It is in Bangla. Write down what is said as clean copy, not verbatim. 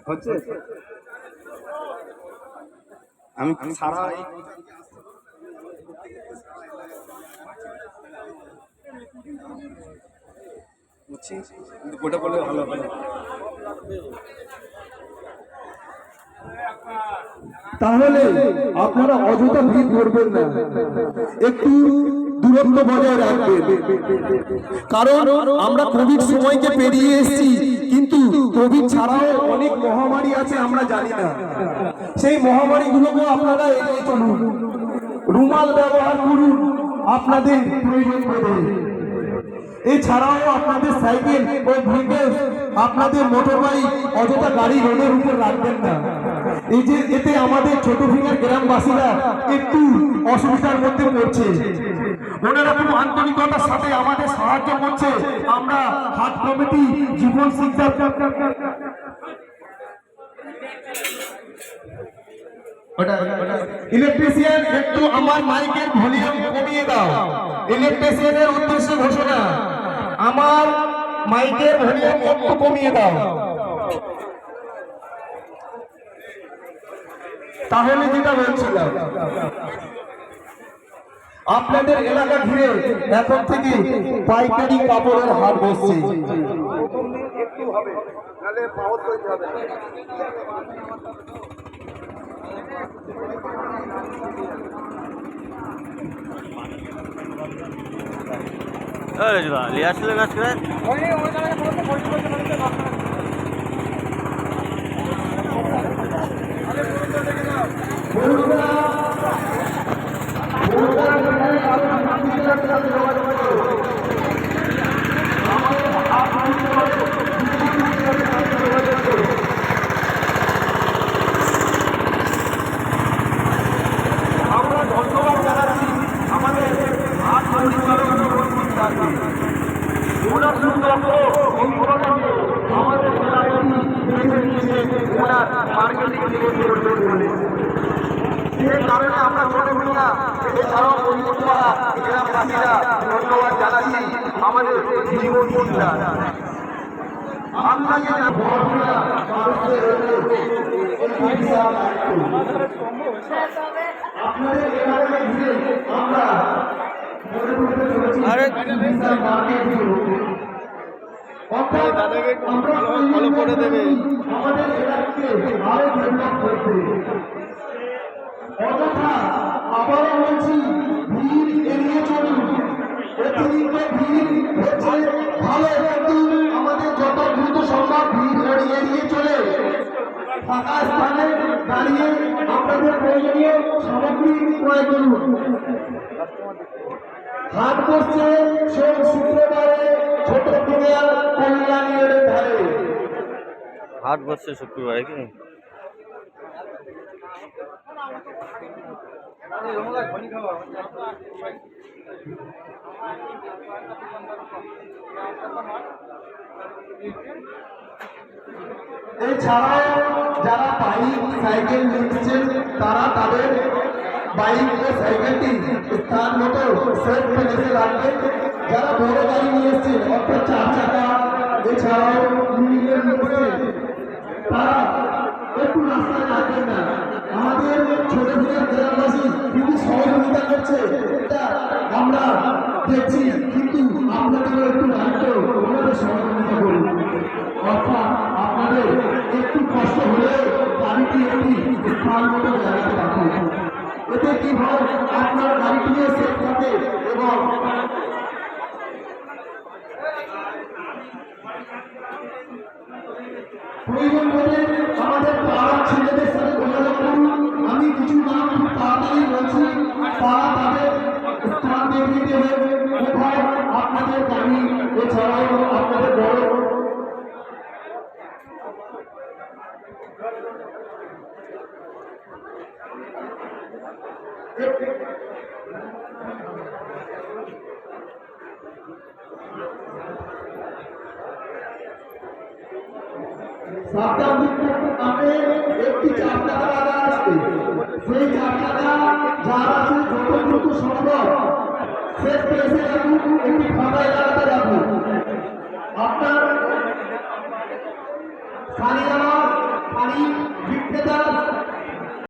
হচ্ছে আমি সারা বুঝছি, কিন্তু গোটা বলে ভালো হবে। তাহলে আপনারা অযথা ভিড় করবেন না, একটু দূরত্ব বজায় রাখবেন। কারণ আমরা কোভিড সময়কে পেরিয়ে এসেছি, কিন্তু কোভিড ছাড়াও অনেক মহামারী আছে আমরা জানি না। সেই মহামারীগুলোকে আপনারা এড়িয়ে চলুন, রুমাল ব্যবহার করুন আপনাদের প্রয়োজন বোধে। এছাড়াও আপনাদের সাইকেল ও ভেহিকেল, আপনাদের মোটর বাইক অযথা গাড়ি রোডের উপর রাখবেন না। এই যে এতে আমাদের ছোটভিঙ্গার গ্রামবাসীরা একটু অসুবিধার মধ্যে পড়ছে। ওনারা খুব আন্তরিকতার সাথে আমাদের সাহায্য করছে। আমরা হাট কমিটি জীবন শিক্ষা ইলেকট্রিশিয়ান একটু আমার মাইকের ভলিউম কমিয়ে দাও। ইলেকট্রিশিয়ানের উদ্দেশ্যে ঘোষণা, আমার মাইকের ভলিউম একটু কমিয়ে দাও। তাহলে যেটা বলছিলাম, আপনাদের এলাকা ঘিরে এখন থেকে পাইকারি কাপড়ের হাট বসছে। লিয়ে আসলেন আজকে আমরা ধন্যবাদ জানাচ্ছি আমাদের হাট পরিচালক আমাদের সেই কারণে আমরা মনে করি না, এছাড়াও গ্রামবাসীরা ধন্যবাদ জানাচ্ছি আমাদের জীবন মুদ্রা। আপনাদের এলাকায় ঘিরে আমরা ফলো করে দেবে। আমাদের এলাকাকে আরো ডেভেলপ করতে অযথা আবারও বলছি, ভিড় এড়িয়ে চলুন। অতিরিক্ত ভিড় হচ্ছে ভালো, কিন্তু আমাদের যত দ্রুত সম্ভব ভিড় এড়িয়ে চলে ফাঁকা স্থানে দাঁড়িয়ে আপনাদের প্রয়োজনীয় সামগ্রী ক্রয় করুন। হাট করছে সোম শুক্রবারে ছোট পুরিয়ার কল্যাণীর ধারে। হাট বসছে শুক্রবারে কি? এছাড়াও যারা বাইক সাইকেল নিচ্ছেন তারা তাদের বাইক ও সাইকেলটি স্থান মতো সেফ প্লেসে রাখবেন। যারা বড় গাড়ি নিয়ে এসছেন, অর্থাৎ 4 চাকা, এছাড়াও তারা একটু রাস্তায় রাখবেন না। আমাদের ছোট ছোট গ্রামবাসী খুবই সহযোগিতা করছে, আমরা দেখছি, কিন্তু আপনাদের একটু দায়িত্ব আমাদের সহযোগিতা করুন। অর্থাৎ আপনাদের একটু কষ্ট হলে গাড়িটি একটি স্থান মতো জায়গাতে রাখুন। এতে কি হয়, আপনার গাড়িটিও সেফ থাকে এবং প্রয়োজন হলে আমাদের পাড়ার ছেলেদের সাথে যোগাযোগ করুন। আমি কিছু নাম খুব তাড়াতাড়ি বলছি, তারা তাদের স্থান দেখিয়ে দেবে কোথায় আপনাদের গাড়ি, এছাড়াও আপনাদের বড় একটি 4 চাকা আসবে, সেই 4 চাকা যারা আছে যত দ্রুত সম্ভব শেষ প্লেসে একটি ফাঁকা